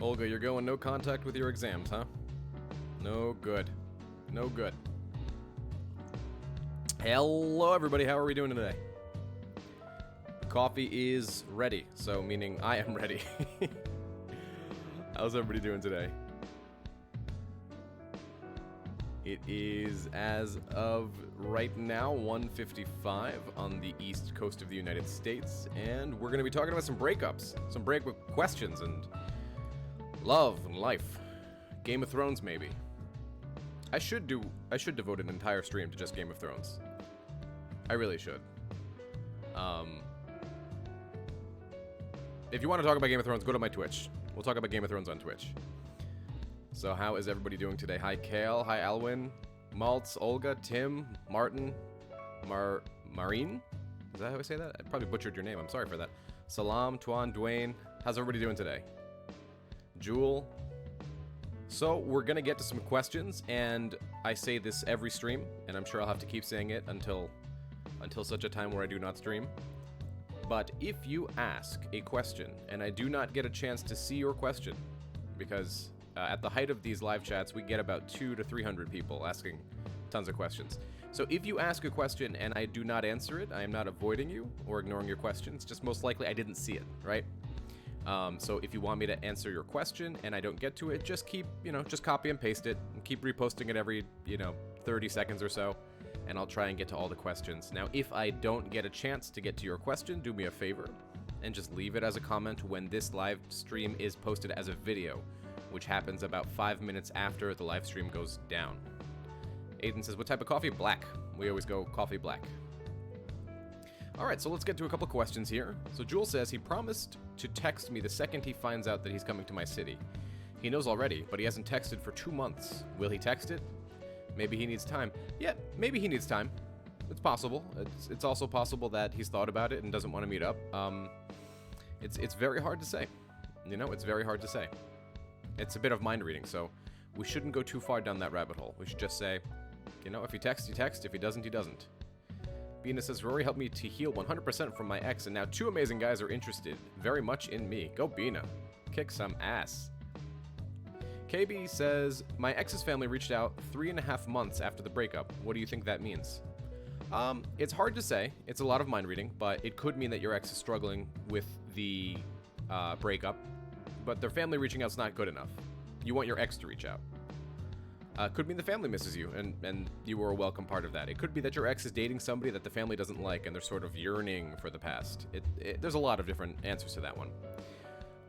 Olga, you're going no contact with your exams, huh? No good. No good. Hello, everybody. How are we doing today? Coffee is ready, so meaning I am ready. How's everybody doing today? It is, as of right now, 1:55 on the east coast of the United States, and we're going to be talking about some breakups, some breakup questions, and love and life. Game of Thrones, maybe. I should devote an entire stream to just Game of Thrones. I really should. If you want to talk about Game of Thrones, go to my Twitch. We'll talk about Game of Thrones on Twitch. So how is everybody doing today? Hi, Kale. Hi, Alwyn. Maltz, Olga, Tim, Martin, Marine? Is that how I say that? I probably butchered your name. I'm sorry for that. Salam, Tuan, Dwayne. How's everybody doing today? Jewel. So we're going to get to some questions, and I say this every stream, and I'm sure I'll have to keep saying it until such a time where I do not stream. But if you ask a question, and I do not get a chance to see your question, because at the height of these live chats, we get about 200 to 300 people asking tons of questions. So if you ask a question and I do not answer it, I am not avoiding you or ignoring your questions. Just most likely I didn't see it, right? So if you want me to answer your question and I don't get to it, just keep, just copy and paste it and keep reposting it every, 30 seconds or so, and I'll try and get to all the questions. Now, if I don't get a chance to get to your question, do me a favor and just leave it as a comment when this live stream is posted as a video, which happens about 5 minutes after the live stream goes down. Aiden says, what type of coffee? Black. We always go coffee black. Alright, so let's get to a couple questions here. So Jewel says, he promised to text me the second he finds out that he's coming to my city. He knows already, but he hasn't texted for 2 months. Will he text it? Maybe he needs time. Yeah, maybe he needs time. It's possible. It's also possible that he's thought about it and doesn't want to meet up. It's very hard to say. It's very hard to say. It's a bit of mind reading, so we shouldn't go too far down that rabbit hole. We should just say, if he texts, he texts. If he doesn't, he doesn't. Bina says, Rory helped me to heal 100% from my ex, and now 2 amazing guys are interested very much in me. Go Bina. Kick some ass. KB says, my ex's family reached out 3.5 months after the breakup. What do you think that means? It's hard to say. It's a lot of mind reading, but it could mean that your ex is struggling with the breakup. But their family reaching out is not good enough. You want your ex to reach out. Could mean the family misses you, and you were a welcome part of that. It could be that your ex is dating somebody that the family doesn't like, and they're sort of yearning for the past. There's a lot of different answers to that one.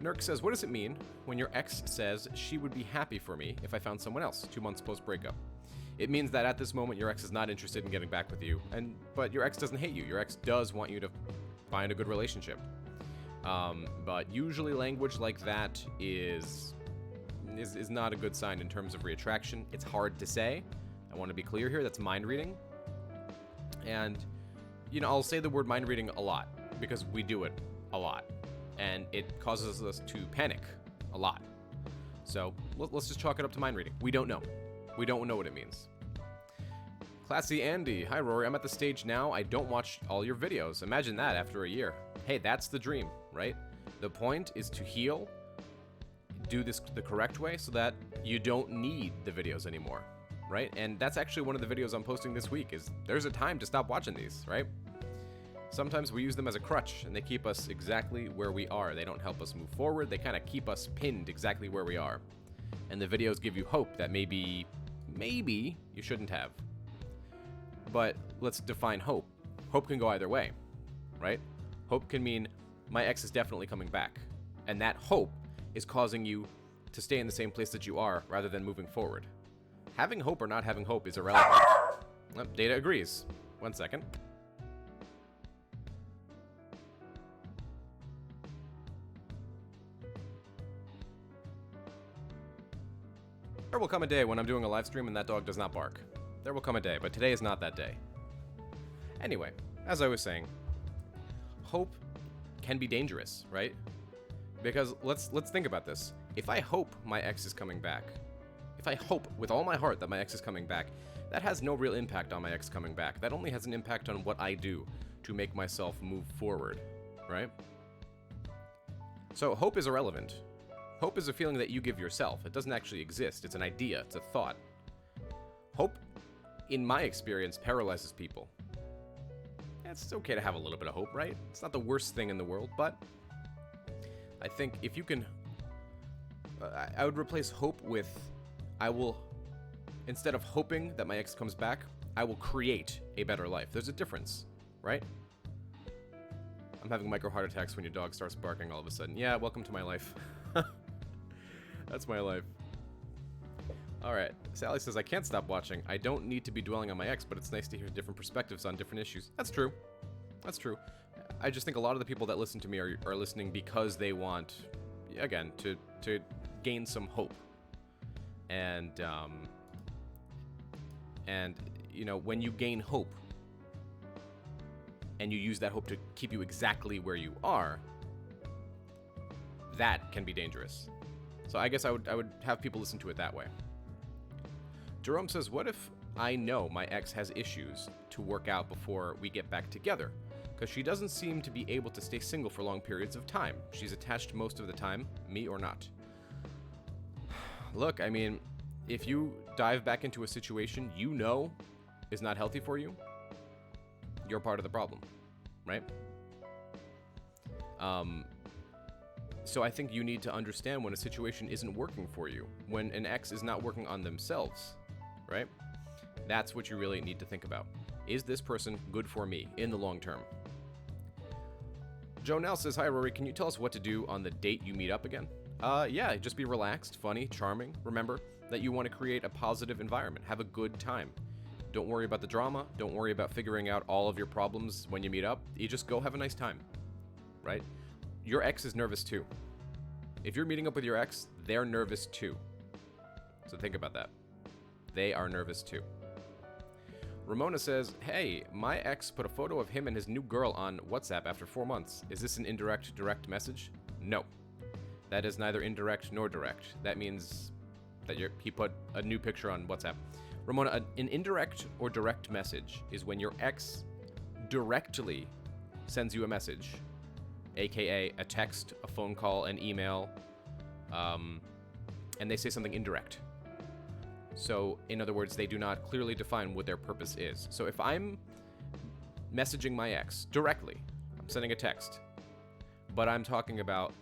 Nurk says, what does it mean when your ex says she would be happy for me if I found someone else 2 months post-breakup? It means that at this moment, your ex is not interested in getting back with you, but your ex doesn't hate you. Your ex does want you to find a good relationship. But usually language like that is not a good sign in terms of reattraction. It's hard to say. I want to be clear here. That's mind reading. And, I'll say the word mind reading a lot because we do it a lot. And it causes us to panic a lot. So let's just chalk it up to mind reading. We don't know. We don't know what it means. Classy Andy. Hi, Rory. I'm at the stage now. I don't watch all your videos. Imagine that after a year. Hey, that's the dream, right? The point is to heal, do this the correct way so that you don't need the videos anymore, right? And that's actually one of the videos I'm posting this week is there's a time to stop watching these, right? Sometimes we use them as a crutch and they keep us exactly where we are. They don't help us move forward. They kind of keep us pinned exactly where we are. And the videos give you hope that maybe you shouldn't have. But let's define hope. Hope can go either way, right? Hope can mean my ex is definitely coming back. And that hope is causing you to stay in the same place that you are rather than moving forward. Having hope or not having hope is irrelevant. Data agrees. 1 second. There will come a day when I'm doing a live stream and that dog does not bark. There will come a day, but today is not that day. Anyway, as I was saying, hope can be dangerous, right? Because let's think about this. If I hope my ex is coming back, if I hope with all my heart that my ex is coming back, that has no real impact on my ex coming back. That only has an impact on what I do to make myself move forward, right? So hope is irrelevant. Hope is a feeling that you give yourself. It doesn't actually exist. It's an idea. It's a thought. Hope, in my experience, paralyzes people. It's okay to have a little bit of hope, right? It's not the worst thing in the world, but I think if you can... I would replace hope with, instead of hoping that my ex comes back, I will create a better life. There's a difference, right? I'm having micro heart attacks when your dog starts barking all of a sudden. Yeah, welcome to my life. That's my life. Alright, Sally says, I can't stop watching. I don't need to be dwelling on my ex, but it's nice to hear different perspectives on different issues. That's true. That's true. I just think a lot of the people that listen to me are listening because they want, again, to gain some hope. And you know, when you gain hope, and you use that hope to keep you exactly where you are, that can be dangerous. So I guess I would have people listen to it that way. Jerome says, what if I know my ex has issues to work out before we get back together? Because she doesn't seem to be able to stay single for long periods of time. She's attached most of the time, me or not. Look, I mean, if you dive back into a situation you know is not healthy for you, you're part of the problem, right? So I think you need to understand when a situation isn't working for you, when an ex is not working on themselves, right? That's what you really need to think about. Is this person good for me in the long term? Joe Nell says, hi, Rory, can you tell us what to do on the date you meet up again? Yeah, just be relaxed, funny, charming. Remember that you want to create a positive environment. Have a good time. Don't worry about the drama. Don't worry about figuring out all of your problems when you meet up. You just go have a nice time, right? Your ex is nervous too. If you're meeting up with your ex, they're nervous too. So think about that. They are nervous too. Ramona says, hey, my ex put a photo of him and his new girl on WhatsApp after 4 months. Is this an indirect, direct message? No. That is neither indirect nor direct. That means that he put a new picture on WhatsApp. Ramona, an indirect or direct message is when your ex directly sends you a message, aka a text, a phone call, an email, and they say something indirect. So, in other words, they do not clearly define what their purpose is. So if I'm messaging my ex directly, I'm sending a text, but I'm talking about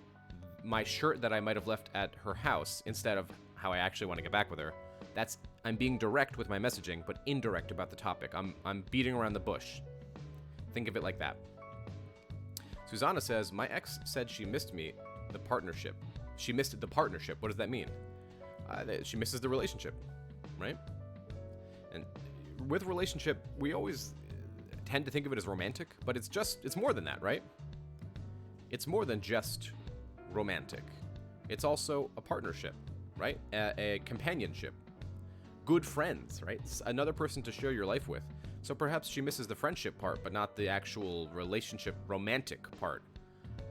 my shirt that I might have left at her house instead of how I actually want to get back with her, I'm being direct with my messaging, but indirect about the topic. I'm beating around the bush. Think of it like that. Susanna says, my ex said she missed the partnership. She missed the partnership. What does that mean? She misses the relationship, right? And with relationship, we always tend to think of it as romantic, but it's more than that, right? It's more than just romantic. It's also a partnership, right? A companionship. Good friends, right? It's another person to share your life with. So perhaps she misses the friendship part, but not the actual relationship, romantic part.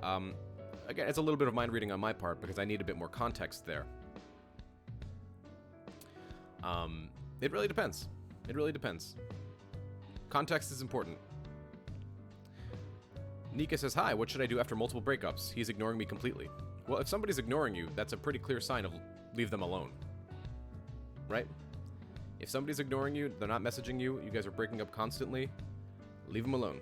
Again, it's a little bit of mind reading on my part because I need a bit more context there. It really depends. It really depends. Context is important. Nika says, hi, what should I do after multiple breakups? He's ignoring me completely. Well, if somebody's ignoring you, that's a pretty clear sign of leave them alone. Right? If somebody's ignoring you, they're not messaging you, you guys are breaking up constantly, leave them alone.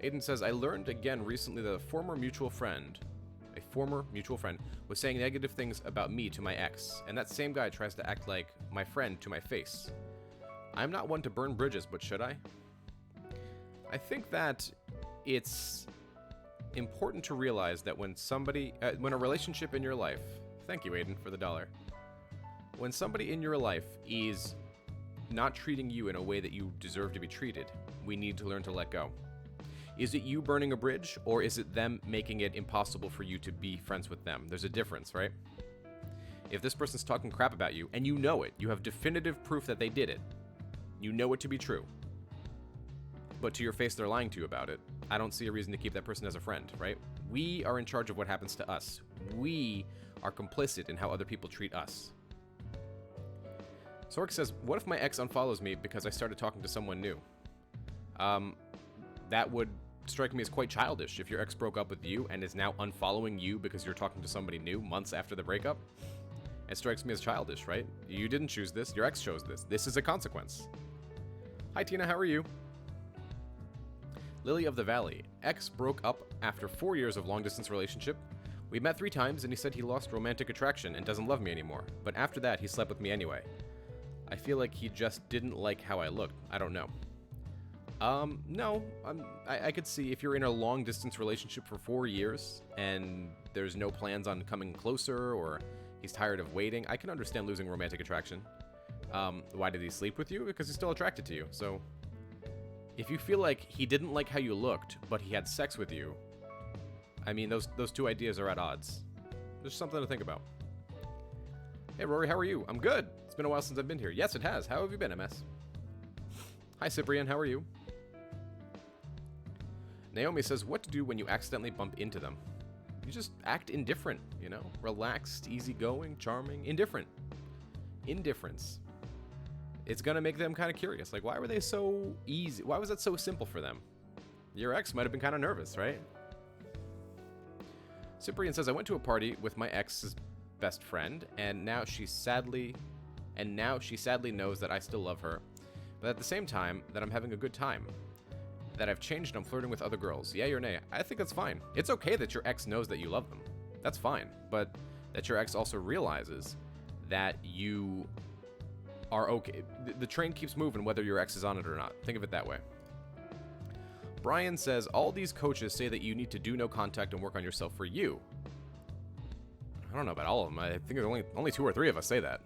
Aiden says, I learned again recently that a former mutual friend was saying negative things about me to my ex, and that same guy tries to act like my friend to my face. I'm not one to burn bridges, but should I? I think that it's important to realize that when a relationship in your life, thank you, Aiden, for the $1. When somebody in your life is not treating you in a way that you deserve to be treated, we need to learn to let go. Is it you burning a bridge, or is it them making it impossible for you to be friends with them? There's a difference, right? If this person's talking crap about you, and you know it, you have definitive proof that they did it, you know it to be true, but to your face they're lying to you about it, I don't see a reason to keep that person as a friend, right? We are in charge of what happens to us. We are complicit in how other people treat us. Sork says, what if my ex unfollows me because I started talking to someone new? That would strike me as quite childish. If your ex broke up with you and is now unfollowing you because you're talking to somebody new months after the breakup, it strikes me as childish, right? You didn't choose this. Your ex chose this. This is a consequence. Hi, Tina. How are you? Lily of the Valley. Ex broke up after 4 years of long-distance relationship. We met 3 times, and he said he lost romantic attraction and doesn't love me anymore. But after that, he slept with me anyway. I feel like he just didn't like how I looked. I don't know. No. I could see if you're in a long-distance relationship for 4 years, and there's no plans on coming closer, or he's tired of waiting, I can understand losing romantic attraction. Why did he sleep with you? Because he's still attracted to you, so... If you feel like he didn't like how you looked, but he had sex with you, I mean, those two ideas are at odds. There's something to think about. Hey, Rory, how are you? I'm good. It's been a while since I've been here. Yes, it has. How have you been, MS? Hi, Cyprian. How are you? Naomi says, what to do when you accidentally bump into them? You just act indifferent, you know? Relaxed, easygoing, charming, indifferent. Indifference. It's gonna make them kind of curious. Like, why were they so easy? Why was that so simple for them? Your ex might have been kind of nervous, right? Cyprian says, I went to a party with my ex's best friend, and now she sadly knows that I still love her, but at the same time, that I'm having a good time. That I've changed and I'm flirting with other girls. Yay or nay? I think that's fine. It's okay that your ex knows that you love them. That's fine. But that your ex also realizes that you are okay. The train keeps moving whether your ex is on it or not. Think of it that way. Brian says, all these coaches say that you need to do no contact and work on yourself for you. I don't know about all of them. I think there's only 2 or 3 of us say that.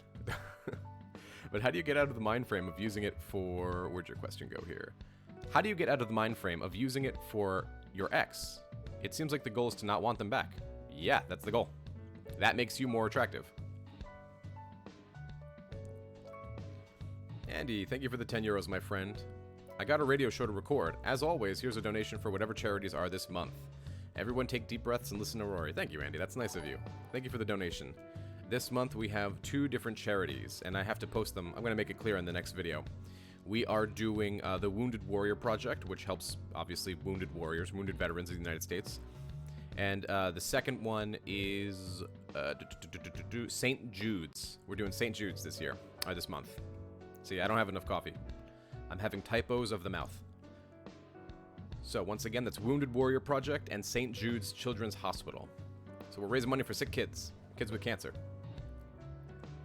But how do you get out of the mind frame of using it for... Where'd your question go here? How do you get out of the mind frame of using it for your ex? It seems like the goal is to not want them back. Yeah, that's the goal. That makes you more attractive. Andy, thank you for the 10 euros, my friend. I got a radio show to record. As always, here's a donation for whatever charities are this month. Everyone take deep breaths and listen to Rory. Thank you, Andy. That's nice of you. Thank you for the donation. This month we have 2 different charities, and I have to post them. I'm going to make it clear in the next video. We are doing the Wounded Warrior Project, which helps, obviously, wounded warriors, wounded veterans in the United States. And the second one is St. Jude's. We're doing St. Jude's this year, or this month. See, I don't have enough coffee. I'm having typos of the mouth. So, once again, that's Wounded Warrior Project and St. Jude's Children's Hospital. So we're raising money for sick kids, kids with cancer.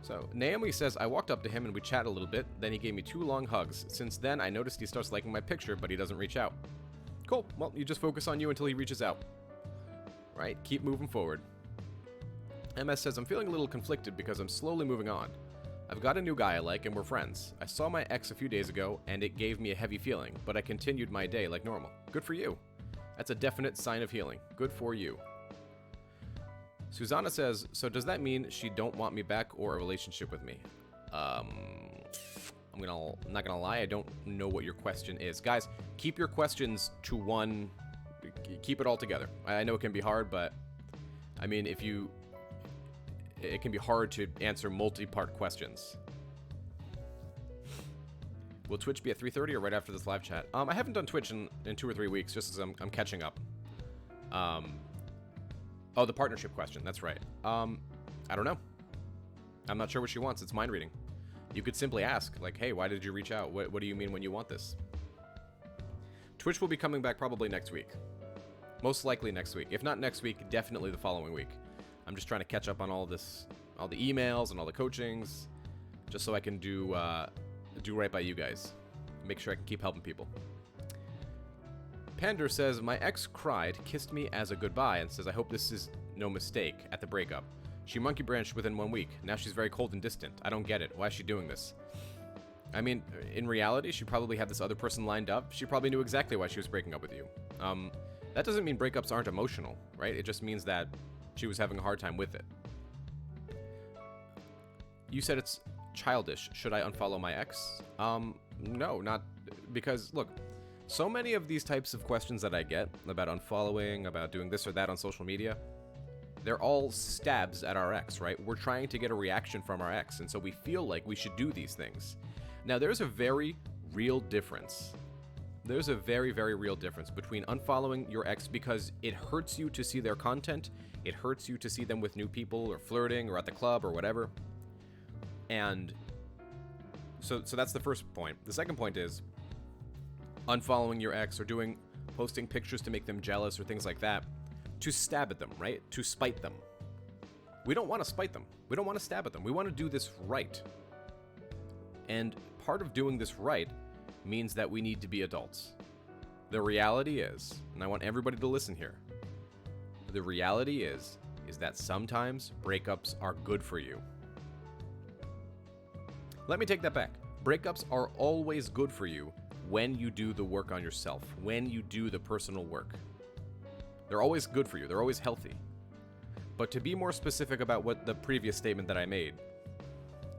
So, Naomi says, I walked up to him and we chatted a little bit, then he gave me 2 long hugs. Since then, I noticed he starts liking my picture, but he doesn't reach out. Cool, well, you just focus on you until he reaches out. Right, keep moving forward. MS says, I'm feeling a little conflicted because I'm slowly moving on. I've got a new guy I like and we're friends. I saw my ex a few days ago and it gave me a heavy feeling, but I continued my day like normal. Good for you. That's a definite sign of healing. Good for you. Susanna says, so does that mean she don't want me back or a relationship with me? I'm not gonna lie, I don't know what your question is. Guys, keep your questions to one, keep it all together. I know it can be hard, but I mean, it can be hard to answer multi-part questions. Will Twitch be at 3:30 or right after this live chat? I haven't done Twitch in 2 or 3 weeks, just as I'm catching up. Oh, the partnership question. That's right. I don't know. I'm not sure what she wants. It's mind reading. You could simply ask, like, hey, why did you reach out? What do you mean when you want this? Twitch will be coming back probably next week. Most likely next week. If not next week, definitely the following week. I'm just trying to catch up on all this, all the emails and all the coachings, just so I can do right by you guys. Make sure I can keep helping people. Pander says, my ex cried, kissed me as a goodbye, and says, I hope this is no mistake at the breakup. She monkey branched within 1 week. Now she's very cold and distant. I don't get it. Why is she doing this? I mean, in reality, she probably had this other person lined up. She probably knew exactly why she was breaking up with you. That doesn't mean breakups aren't emotional, right? It just means that she was having a hard time with it. You said it's childish. Should I unfollow my ex? No, not because, look, so many of these types of questions that I get about unfollowing, about doing this or that on social media, they're all stabs at our ex, right? We're trying to get a reaction from our ex, and so we feel like we should do these things. Now, there's a very real difference. There's a very, very real difference between unfollowing your ex because it hurts you to see their content, it hurts you to see them with new people or flirting or at the club or whatever. And so that's the first point. The second point is unfollowing your ex or posting pictures to make them jealous or things like that to stab at them, right? To spite them. We don't want to spite them. We don't want to stab at them. We want to do this right. And part of doing this right means that we need to be adults. The reality is, and I want everybody to listen here, the reality is that sometimes breakups are good for you. Let me take that back. Breakups are always good for you when you do the work on yourself, when you do the personal work. They're always good for you. They're always healthy. But to be more specific about what the previous statement that I made,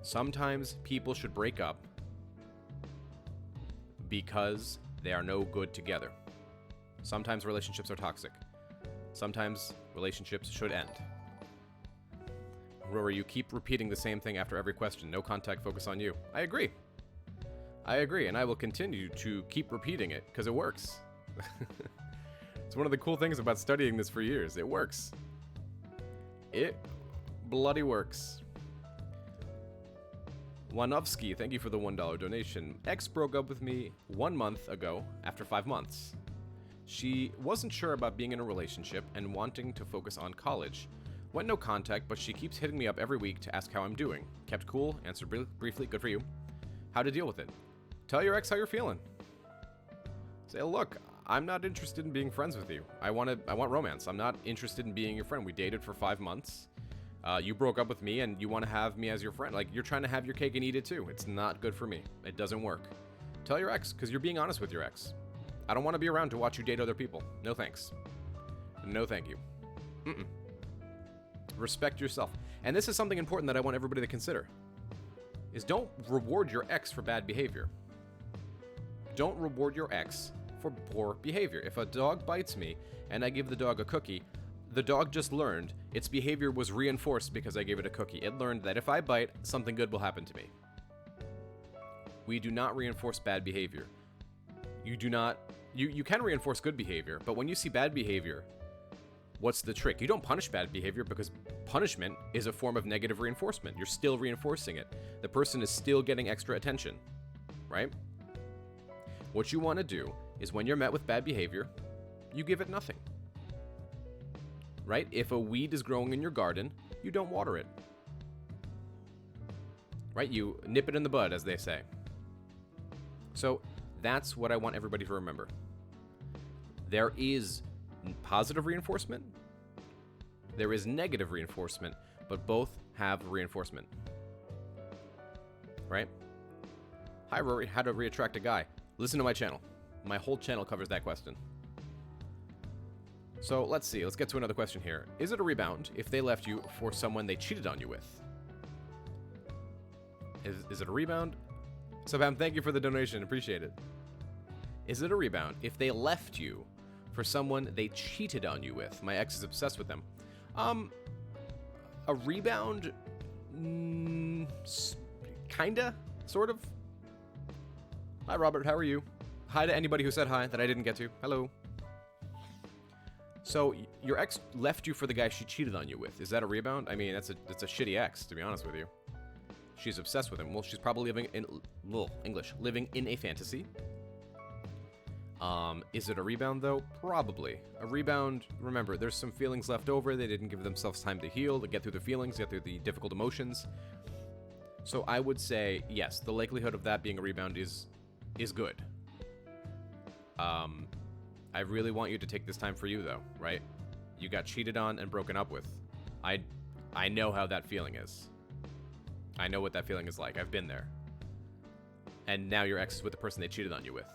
sometimes people should break up because they are no good together. Sometimes relationships are toxic. Sometimes relationships should end. Rory, you keep repeating the same thing after every question. No contact, focus on you. I agree. And I will continue to keep repeating it because it works. It's one of the cool things about studying this for years. It works. It bloody works. Wanovsky, thank you for the $1 donation. Ex broke up with me 1 month ago after 5 months. She wasn't sure about being in a relationship and wanting to focus on college. Went no contact, but she keeps hitting me up every week to ask how I'm doing. Kept cool, answered briefly, good for you. How to deal with it. Tell your ex how you're feeling. Say, look, I'm not interested in being friends with you. I want romance. I'm not interested in being your friend. We dated for 5 months. You broke up with me and you want to have me as your friend. Like, you're trying to have your cake and eat it too. It's not good for me. It doesn't work. Tell your ex, because you're being honest with your ex. I don't want to be around to watch you date other people. No thanks. No thank you. Respect yourself. And this is something important that I want everybody to consider. Is don't reward your ex for bad behavior. Don't reward your ex for poor behavior. If a dog bites me and I give the dog a cookie, the dog just learned its behavior was reinforced because I gave it a cookie. It learned that if I bite, something good will happen to me. We do not reinforce bad behavior. You can reinforce good behavior, but when you see bad behavior, what's the trick? You don't punish bad behavior because punishment is a form of negative reinforcement. You're still reinforcing it. The person is still getting extra attention, right? What you want to do is when you're met with bad behavior, you give it nothing. Right? If a weed is growing in your garden, you don't water it. Right? You nip it in the bud, as they say. So that's what I want everybody to remember. There is positive reinforcement. There is negative reinforcement, but both have reinforcement. Right? Hi, Rory. How to reattract a guy. Listen to my channel. My whole channel covers that question. So let's see. Let's get to another question here. Is it a rebound if they left you for someone they cheated on you with? Is it a rebound? Sabam, thank you for the donation. Appreciate it. Is it a rebound if they left you for someone they cheated on you with? My ex is obsessed with them. A rebound? Kinda? Sort of? Hi, Robert. How are you? Hi to anybody who said hi that I didn't get to. Hello. So, your ex left you for the guy she cheated on you with. Is that a rebound? I mean, that's a shitty ex, to be honest with you. She's obsessed with him. Well, she's probably living in a fantasy. Is it a rebound, though? Probably. A rebound, remember, there's some feelings left over. They didn't give themselves time to heal, to get through the feelings, get through the difficult emotions. So I would say, yes, the likelihood of that being a rebound is good. I really want you to take this time for you, though, right? You got cheated on and broken up with. I know how that feeling is. I know what that feeling is like. I've been there. And now your ex is with the person they cheated on you with.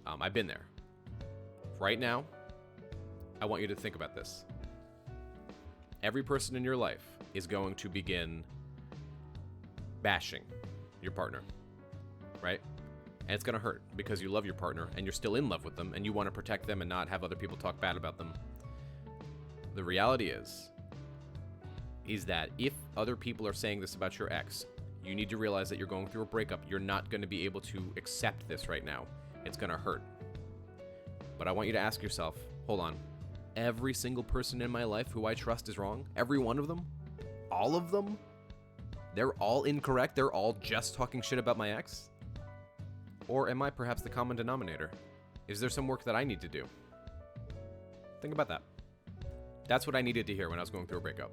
I've been there. Right now, I want you to think about this. Every person in your life is going to begin bashing your partner, right? And it's going to hurt because you love your partner and you're still in love with them and you want to protect them and not have other people talk bad about them. The reality is that if other people are saying this about your ex, you need to realize that you're going through a breakup. You're not going to be able to accept this right now. It's gonna hurt. But I want you to ask yourself, hold on, every single person in my life who I trust is wrong? Every one of them? All of them? They're all incorrect? They're all just talking shit about my ex? Or am I perhaps the common denominator? Is there some work that I need to do? Think about that. That's what I needed to hear when I was going through a breakup.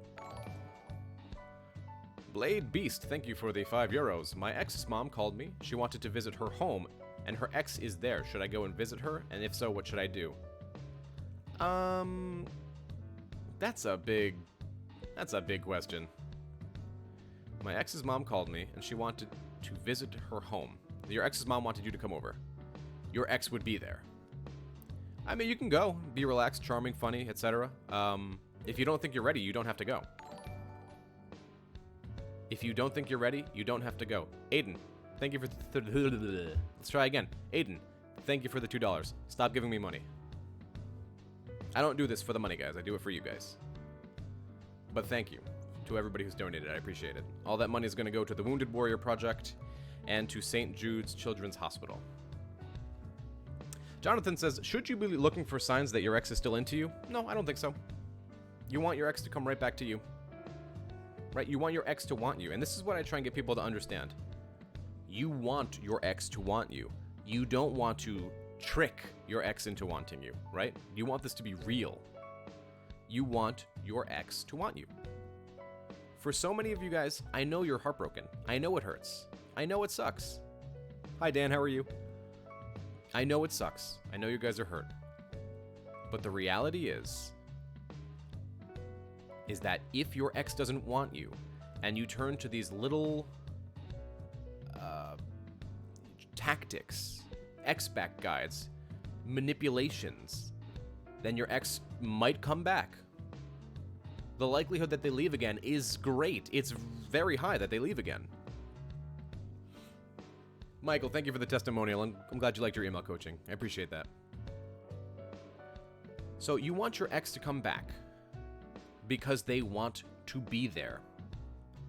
Blade Beast, thank you for the €5. My ex's mom called me. She wanted to visit her home, and her ex is there. Should I go and visit her? And if so, what should I do? That's a big question. My ex's mom called me, and she wanted to visit her home. Your ex's mom wanted you to come over. Your ex would be there. I mean, you can go. Be relaxed, charming, funny, etc. If you don't think you're ready, you don't have to go. If you don't think you're ready, you don't have to go. Aiden, thank you for let's try again. Aiden, thank you for the $2. Stop giving me money. I don't do this for the money, guys. I do it for you guys. But thank you to everybody who's donated. I appreciate it. All that money is going to go to the Wounded Warrior Project and to St. Jude's Children's Hospital. Jonathan says, should you be looking for signs that your ex is still into you? No, I don't think so. You want your ex to come right back to you. Right? You want your ex to want you. And this is what I try and get people to understand. You want your ex to want you. You don't want to trick your ex into wanting you, right? You want this to be real. You want your ex to want you. For so many of you guys, I know you're heartbroken. I know it hurts. I know it sucks. Hi, Dan. How are you? I know it sucks. I know you guys are hurt. But the reality is that if your ex doesn't want you and you turn to these little tactics, ex-back guides, manipulations, then your ex might come back. The likelihood that they leave again is great. It's very high that they leave again. Michael, thank you for the testimonial, and I'm glad you liked your email coaching. I appreciate that. So you want your ex to come back because they want to be there.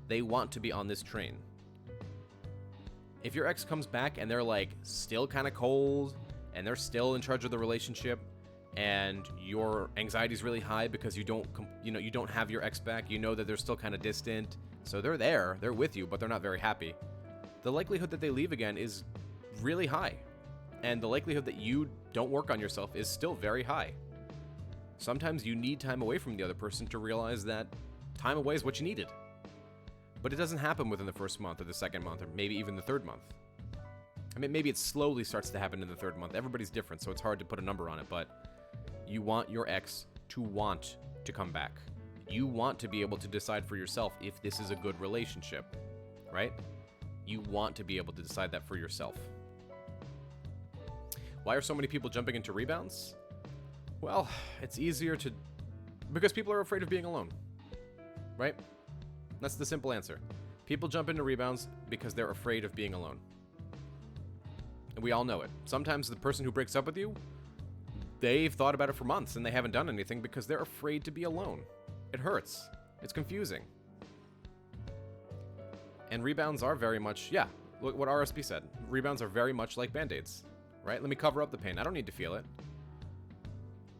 They want to be on this train. If your ex comes back and they're like still kind of cold and they're still in charge of the relationship and your anxiety is really high because you don't have your ex back, you know that they're still kind of distant, so they're there, they're with you, but they're not very happy. The likelihood that they leave again is really high. And the likelihood that you don't work on yourself is still very high. Sometimes you need time away from the other person to realize that time away is what you needed. But it doesn't happen within the first month or the second month or maybe even the third month. I mean, maybe it slowly starts to happen in the third month. Everybody's different, so it's hard to put a number on it, but you want your ex to want to come back. You want to be able to decide for yourself if this is a good relationship, right? You want to be able to decide that for yourself. Why are so many people jumping into rebounds? Well, it's easier to... because people are afraid of being alone, right? That's the simple answer. People jump into rebounds because they're afraid of being alone. And we all know it. Sometimes the person who breaks up with you, they've thought about it for months and they haven't done anything because they're afraid to be alone. It hurts. It's confusing. And rebounds are very much, yeah, look what RSP said. Rebounds are very much like Band-Aids, right? Let me cover up the pain. I don't need to feel it.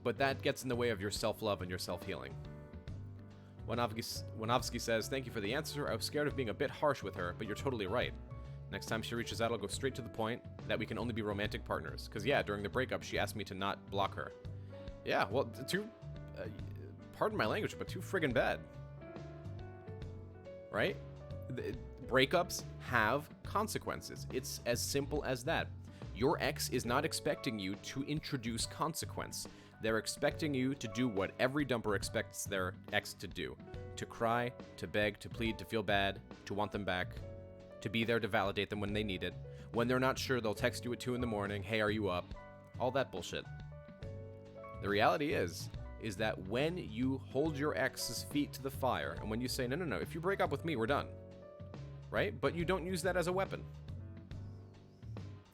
But that gets in the way of your self-love and your self-healing. Wanowski says, thank you for the answer. I was scared of being a bit harsh with her, but you're totally right. Next time she reaches out, I'll go straight to the point that we can only be romantic partners. Because, yeah, during the breakup, she asked me to not block her. Yeah, well, pardon my language, but too friggin' bad. Right? Breakups have consequences. It's as simple as that. Your ex is not expecting you to introduce consequence. They're expecting you to do what every dumper expects their ex to do. To cry, to beg, to plead, to feel bad, to want them back, to be there to validate them when they need it. When they're not sure, they'll text you at 2 in the morning, hey, are you up? All that bullshit. The reality is that when you hold your ex's feet to the fire, and when you say, no, if you break up with me, we're done. Right? But you don't use that as a weapon.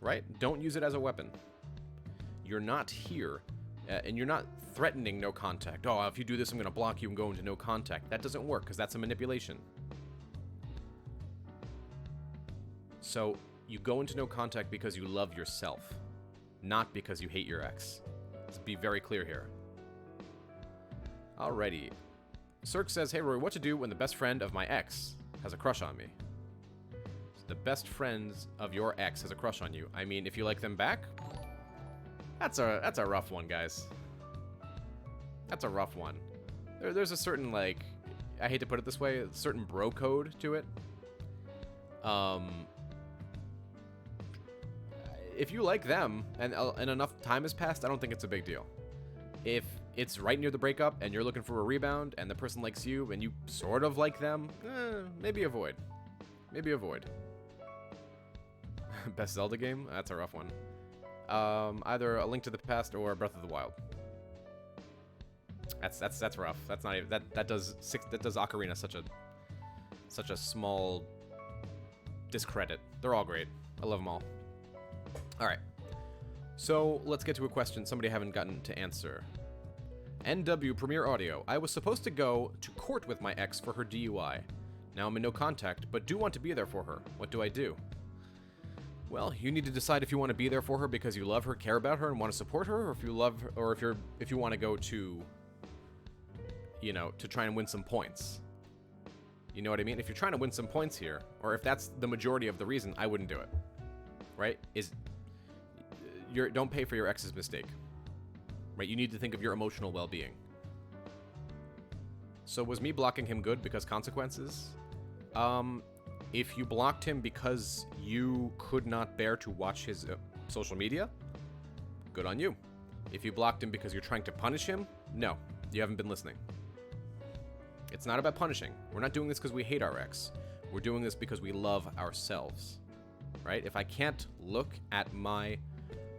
Right? Don't use it as a weapon. You're not here, and you're not threatening no contact. Oh, if you do this, I'm going to block you and go into no contact. That doesn't work, because that's a manipulation. So, you go into no contact because you love yourself. not because you hate your ex. Let's be very clear here. Alrighty. Cirque says, hey Rory, what to do when the best friend of my ex has a crush on me? So the best friends of your ex has a crush on you. I mean, if you like them back, that's a rough one, guys. That's a rough one. There's a certain, like, I hate to put it this way, a certain bro code to it. If you like them and enough time has passed, I don't think it's a big deal. If it's right near the breakup and you're looking for a rebound and the person likes you and you sort of like them, maybe avoid. Maybe avoid. Best Zelda game? That's a rough one. Either A Link to the Past or Breath of the Wild. That's rough. That's not even, that does Ocarina such a small discredit. They're all great. I love them all. All right. So let's get to a question somebody haven't gotten to answer. NW Premiere Audio. I was supposed to go to court with my ex for her DUI. Now I'm in no contact, but do want to be there for her. What do I do? Well, you need to decide if you want to be there for her because you love her, care about her, and want to support her, or if you love her, or if you want to go to, you know, to try and win some points. You know what I mean? If you're trying to win some points here, or if that's the majority of the reason, I wouldn't do it. Right? Don't pay for your ex's mistake. Right? You need to think of your emotional well-being. So was me blocking him good because consequences? If you blocked him because you could not bear to watch his social media, good on you. If you blocked him because you're trying to punish him, no, you haven't been listening. It's not about punishing. We're not doing this because we hate our ex. We're doing this because we love ourselves. Right? If I can't look at my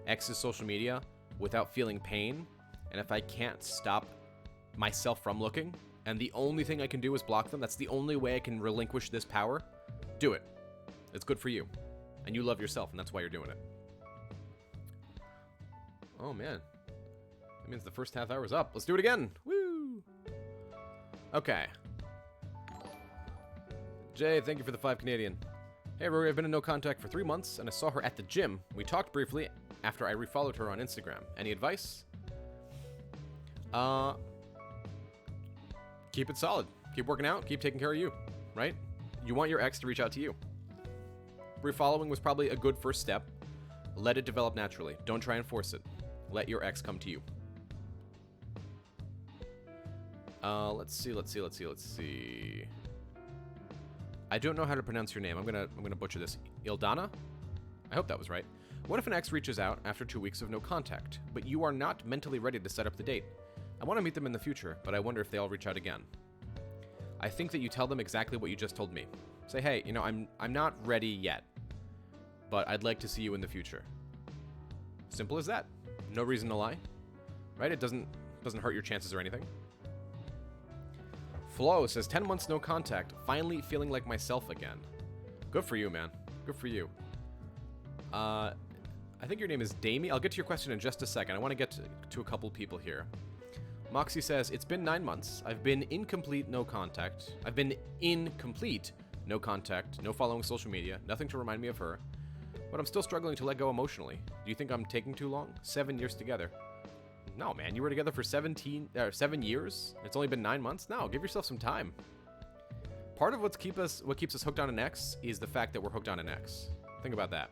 ex's social media without feeling pain, and if I can't stop myself from looking, and the only thing I can do is block them, that's the only way I can relinquish this power, do it. It's good for you. And you love yourself, and that's why you're doing it. Oh, man. That means the first half hour is up. Let's do it again. Woo! Okay. Jay, thank you for the 5 Canadian. Hey, Rory, I've been in no contact for 3 months, and I saw her at the gym. We talked briefly after I refollowed her on Instagram. Any advice? Keep it solid. Keep working out. Keep taking care of you, right? You want your ex to reach out to you. Refollowing was probably a good first step. Let it develop naturally. Don't try and force it. Let your ex come to you. Let's see. I don't know how to pronounce your name. I'm gonna butcher this. Ildana? I hope that was right. What if an ex reaches out after 2 weeks of no contact, but you are not mentally ready to set up the date? I want to meet them in the future, but I wonder if they'll reach out again. I think that you tell them exactly what you just told me. Say, hey, you know, I'm not ready yet, but I'd like to see you in the future. Simple as that. No reason to lie, right? It doesn't hurt your chances or anything. Flo says 10 months no contact, finally feeling like myself again. Good for you, man. Good for you. I think your name is Damie. I'll get to your question in just a second. I want to get to a couple people here. Moxie says, it's been 9 months. I've been incomplete, no contact. No following social media, nothing to remind me of her. But I'm still struggling to let go emotionally. Do you think I'm taking too long? 7 years together. No, man, you were together for 7 years? It's only been 9 months? No, give yourself some time. Part of what keeps us hooked on an ex is the fact that we're hooked on an ex. Think about that.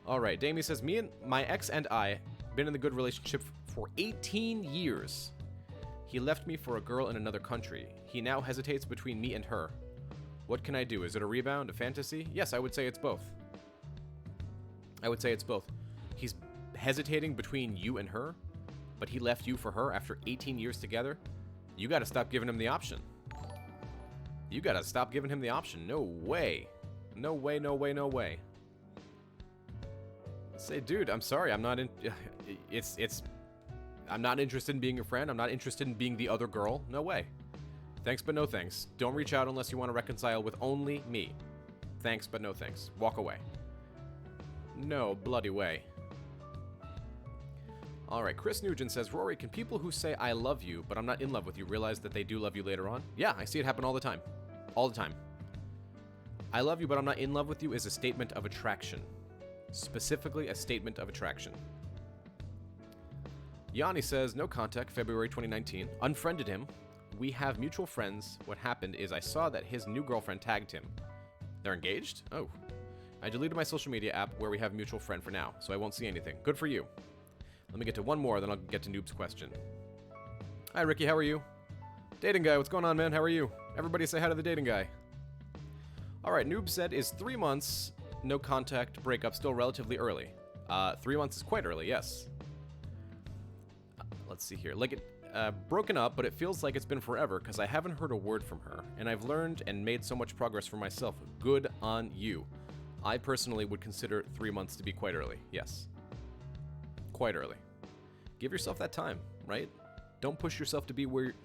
All right, Damie says, my ex and I been in a good relationship for 18 years. He left me for a girl in another country. He now hesitates between me and her. What can I do? Is it a rebound, a fantasy? Yes, I would say it's both. He's hesitating between you and her, but he left you for her after 18 years together. You got to stop giving him the option. No way. No way. Say, dude, I'm sorry. I'm not interested in being your friend. I'm not interested in being the other girl. No way. Thanks, but no thanks. Don't reach out unless you want to reconcile with only me. Thanks, but no thanks. Walk away. No bloody way. All right, Chris Nugent says, Rory, can people who say I love you, but I'm not in love with you, realize that they do love you later on? Yeah, I see it happen all the time. All the time. I love you, but I'm not in love with you is a statement of attraction. specifically a statement of attraction. Yanni says, no contact, February 2019. Unfriended him. We have mutual friends. What happened is I saw that his new girlfriend tagged him. They're engaged? Oh. I deleted my social media app where we have a mutual friend for now, so I won't see anything. Good for you. Let me get to one more, then I'll get to Noob's question. Hi, Ricky. How are you? Dating guy, what's going on, man? How are you? Everybody say hi to the dating guy. All right, Noob said, is 3 months, no contact, breakup still relatively early? 3 months is quite early, yes. Let's see here. Like, broken up, but it feels like it's been forever because I haven't heard a word from her, and I've learned and made so much progress for myself. Good on you. I personally would consider 3 months to be quite early, yes. Quite early. Give yourself that time, right? Don't push yourself to be where...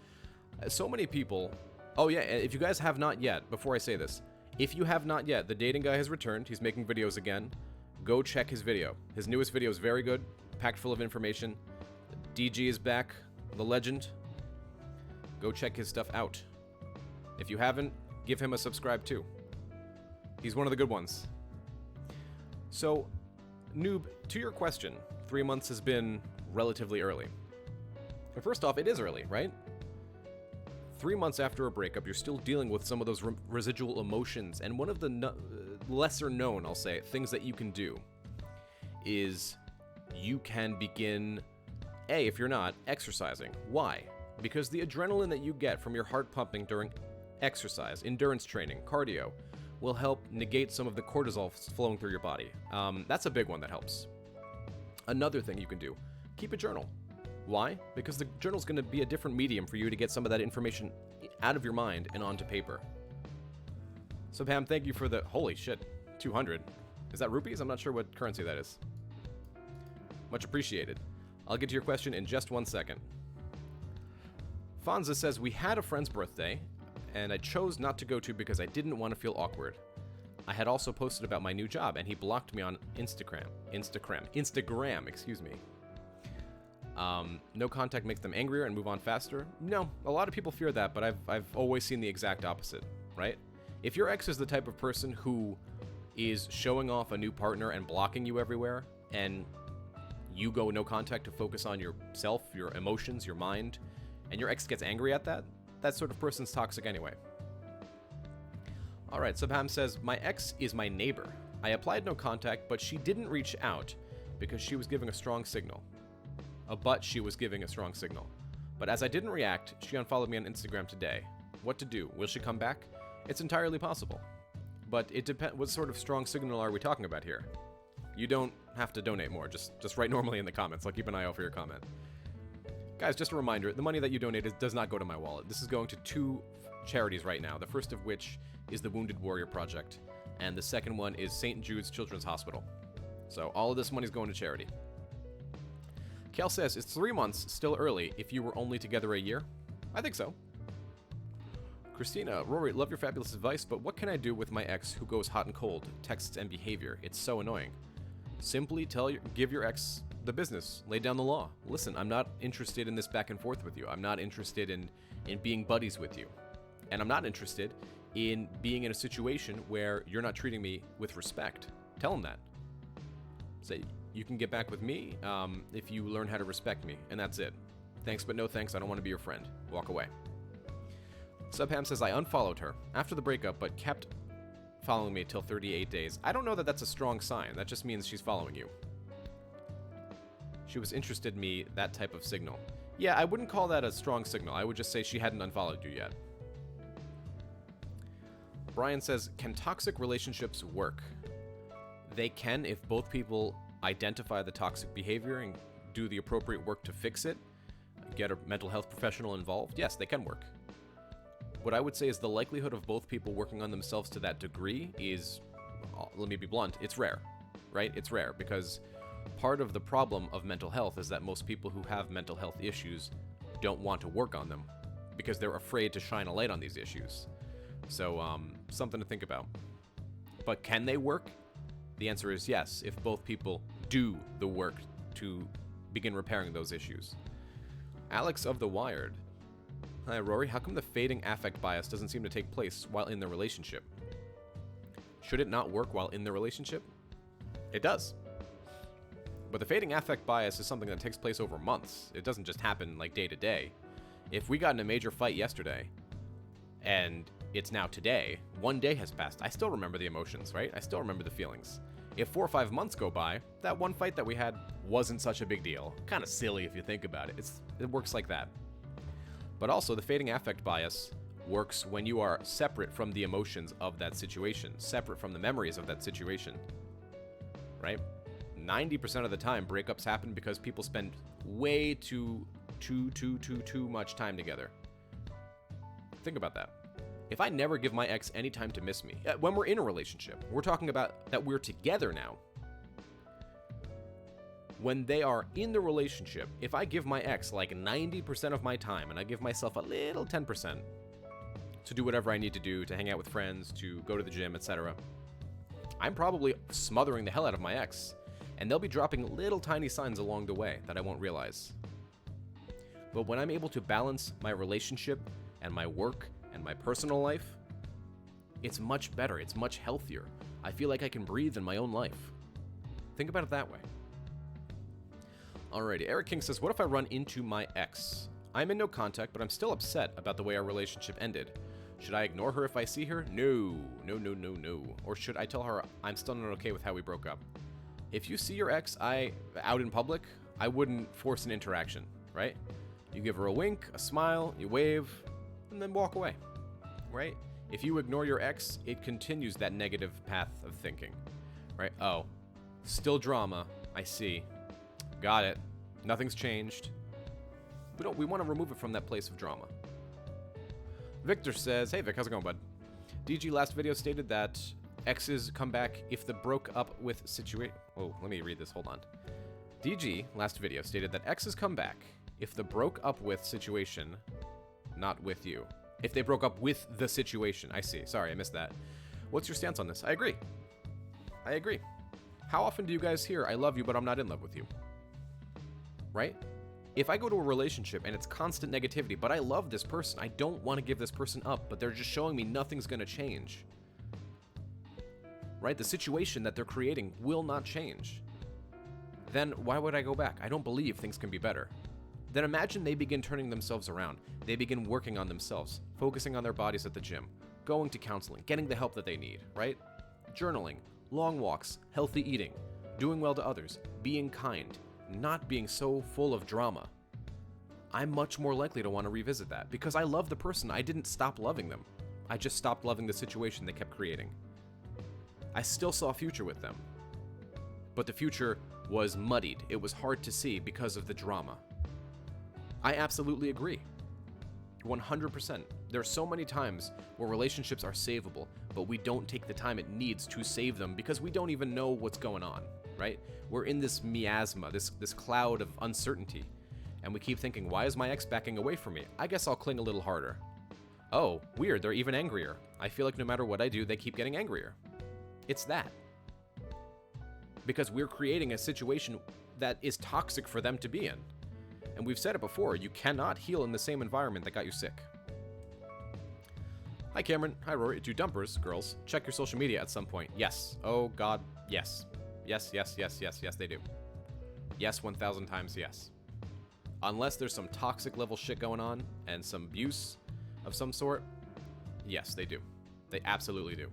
So many people... Oh yeah, if you guys have not yet, before I say this, if you have not yet, the dating guy has returned. He's making videos again. Go check his video. His newest video is very good, packed full of information. DG is back, the legend. Go check his stuff out. If you haven't, give him a subscribe too. He's one of the good ones. So, Noob, to your question, 3 months has been relatively early. And first off, it is early, right? 3 months after a breakup, you're still dealing with some of those residual emotions. And one of the lesser known, I'll say, things that you can do is you can begin, if you're not, exercising. Why? Because the adrenaline that you get from your heart pumping during exercise, endurance training, cardio, will help negate some of the cortisol flowing through your body. That's a big one that helps. Another thing you can do, keep a journal. Why? Because the journal's going to be a different medium for you to get some of that information out of your mind and onto paper. So Pam, thank you for the... Holy shit, 200. Is that rupees? I'm not sure what currency that is. Much appreciated. I'll get to your question in just 1 second. Fonza says, we had a friend's birthday, and I chose not to go to because I didn't want to feel awkward. I had also posted about my new job, and he blocked me on Instagram, excuse me. No contact makes them angrier and move on faster. No, a lot of people fear that, but I've always seen the exact opposite, right? If your ex is the type of person who is showing off a new partner and blocking you everywhere, and you go no contact to focus on yourself, your emotions, your mind, and your ex gets angry at that, that sort of person's toxic anyway. Alright, Subham says, my ex is my neighbor. I applied no contact, but she didn't reach out because she was giving a strong signal. She was giving a strong signal. But as I didn't react, she unfollowed me on Instagram today. What to do? Will she come back? It's entirely possible. But it depends. What sort of strong signal are we talking about here? You don't have to donate more. Just write normally in the comments. I'll keep an eye out for your comment. Guys, just a reminder, the money that you donated does not go to my wallet. This is going to 2 charities right now, the first of which is the Wounded Warrior Project, and the second one is St. Jude's Children's Hospital. So all of this money is going to charity. Kel says, is 3 months still early if you were only together a year? I think so. Christina, Rory, love your fabulous advice, but what can I do with my ex who goes hot and cold, texts and behavior? It's so annoying. Simply give your ex the business. Lay down the law. Listen, I'm not interested in this back and forth with you. I'm not interested in being buddies with you. And I'm not interested in being in a situation where you're not treating me with respect. Tell him that. Say, you can get back with me if you learn how to respect me, and that's it. Thanks, but no thanks. I don't want to be your friend. Walk away. Subham says, I unfollowed her after the breakup, but kept following me till 38 days. I don't know that that's a strong sign. That just means she's following you. She was interested in me, that type of signal. Yeah, I wouldn't call that a strong signal. I would just say she hadn't unfollowed you yet. Brian says, can toxic relationships work? They can if both people identify the toxic behavior and do the appropriate work to fix it, get a mental health professional involved. Yes, they can work. What I would say is the likelihood of both people working on themselves to that degree is, let me be blunt, it's rare, right? It's rare because part of the problem of mental health is that most people who have mental health issues don't want to work on them because they're afraid to shine a light on these issues. So, something to think about. But can they work? The answer is yes, if both people do the work to begin repairing those issues. Alex of the Wired. Hi, Rory. How come the fading affect bias doesn't seem to take place while in the relationship? Should it not work while in the relationship? It does. But the fading affect bias is something that takes place over months. It doesn't just happen like day to day. If we got in a major fight yesterday, and it's now today, 1 day has passed, I still remember the emotions, right? I still remember the feelings. If 4 or 5 months go by, that one fight that we had wasn't such a big deal. Kind of silly if you think about it. It works like that. But also, the fading affect bias works when you are separate from the emotions of that situation, separate from the memories of that situation, right? 90% of the time, breakups happen because people spend way too much time together. Think about that. If I never give my ex any time to miss me, when we're in a relationship, we're talking about that we're together now. When they are in the relationship, if I give my ex like 90% of my time and I give myself a little 10% to do whatever I need to do, to hang out with friends, to go to the gym, etc., I'm probably smothering the hell out of my ex, and they'll be dropping little tiny signs along the way that I won't realize. But when I'm able to balance my relationship and my work and my personal life, it's much better, it's much healthier. I feel like I can breathe in my own life. Think about it that way. Alrighty, Eric King says, what if I run into my ex? I'm in no contact, but I'm still upset about the way our relationship ended. Should I ignore her if I see her? No. Or should I tell her I'm still not okay with how we broke up? If you see your ex out in public, I wouldn't force an interaction, right? You give her a wink, a smile, you wave, and then walk away, right? If you ignore your ex, it continues that negative path of thinking, right? Oh, still drama, I see. Got it. Nothing's changed. We want to remove it from that place of drama. Victor says, hey Vic, how's it going, bud? DG last video stated that exes come back if the broke up with situation... Oh, let me read this, hold on. DG last video stated that exes come back if the broke up with situation, not with you. If they broke up with the situation. I see. Sorry, I missed that. What's your stance on this? I agree. How often do you guys hear, I love you, but I'm not in love with you? Right? If I go to a relationship and it's constant negativity, but I love this person, I don't want to give this person up, but they're just showing me nothing's going to change. Right? The situation that they're creating will not change. Then why would I go back? I don't believe things can be better. Then imagine they begin turning themselves around. They begin working on themselves, focusing on their bodies at the gym, going to counseling, getting the help that they need, right? Journaling, long walks, healthy eating, doing well to others, being kind, not being so full of drama. I'm much more likely to want to revisit that because I love the person. I didn't stop loving them. I just stopped loving the situation they kept creating. I still saw a future with them, but the future was muddied. It was hard to see because of the drama. I absolutely agree. 100%. There are so many times where relationships are savable, but we don't take the time it needs to save them because we don't even know what's going on, right? We're in this miasma, this cloud of uncertainty, and we keep thinking, why is my ex backing away from me? I guess I'll cling a little harder. Oh, weird, they're even angrier. I feel like no matter what I do, they keep getting angrier. It's that. Because we're creating a situation that is toxic for them to be in. And we've said it before, you cannot heal in the same environment that got you sick. Hi Cameron, hi Rory, do dumpers, girls, check your social media at some point? Yes. Oh god, yes. Yes, they do. Yes, 1,000 times yes. Unless there's some toxic level shit going on and some abuse of some sort, yes, they do. They absolutely do.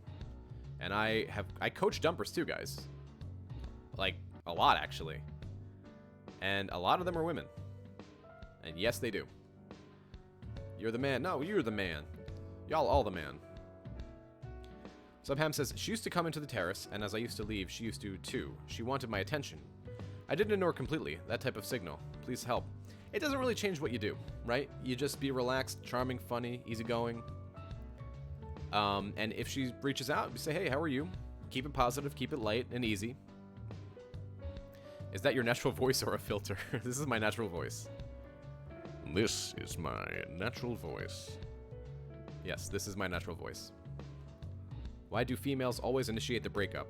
And I coach dumpers too, guys. Like, a lot actually. And a lot of them are women. And yes, they do. You're the man. No, you're the man. Y'all all the man. Subham says, she used to come into the terrace, and as I used to leave, she used to too. She wanted my attention. I didn't ignore completely, that type of signal. Please help. It doesn't really change what you do, right? You just be relaxed, charming, funny, easygoing. And if she reaches out, you say, hey, how are you? Keep it positive, keep it light and easy. Is that your natural voice or a filter? This is my natural voice. This is my natural voice. Yes, this is my natural voice. Why do females always initiate the breakup?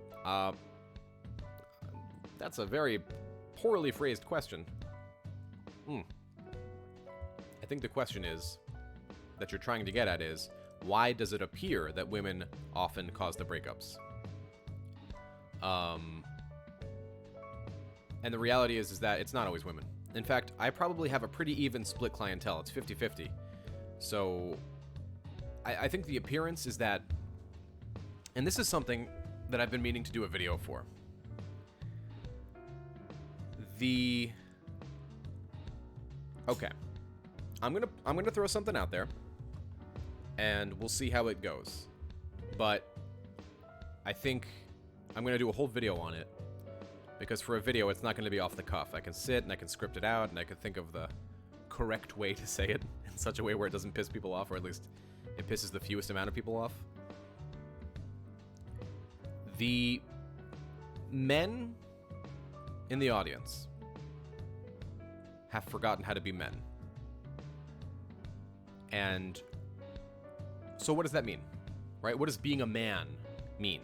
That's a very poorly phrased question. I think the question is, that you're trying to get at is, why does it appear that women often cause the breakups? And the reality is that it's not always women. In fact, I probably have a pretty even split clientele. It's 50-50. So I think the appearance is that, and this is something that I've been meaning to do a video for. Okay. I'm gonna throw something out there, and we'll see how it goes. But I think I'm gonna do a whole video on it, because for a video, it's not gonna be off the cuff. I can sit and I can script it out, and I can think of the correct way to say it in such a way where it doesn't piss people off, or at least it pisses the fewest amount of people off. The men in the audience have forgotten how to be men. And so what does that mean? Right? What does being a man mean?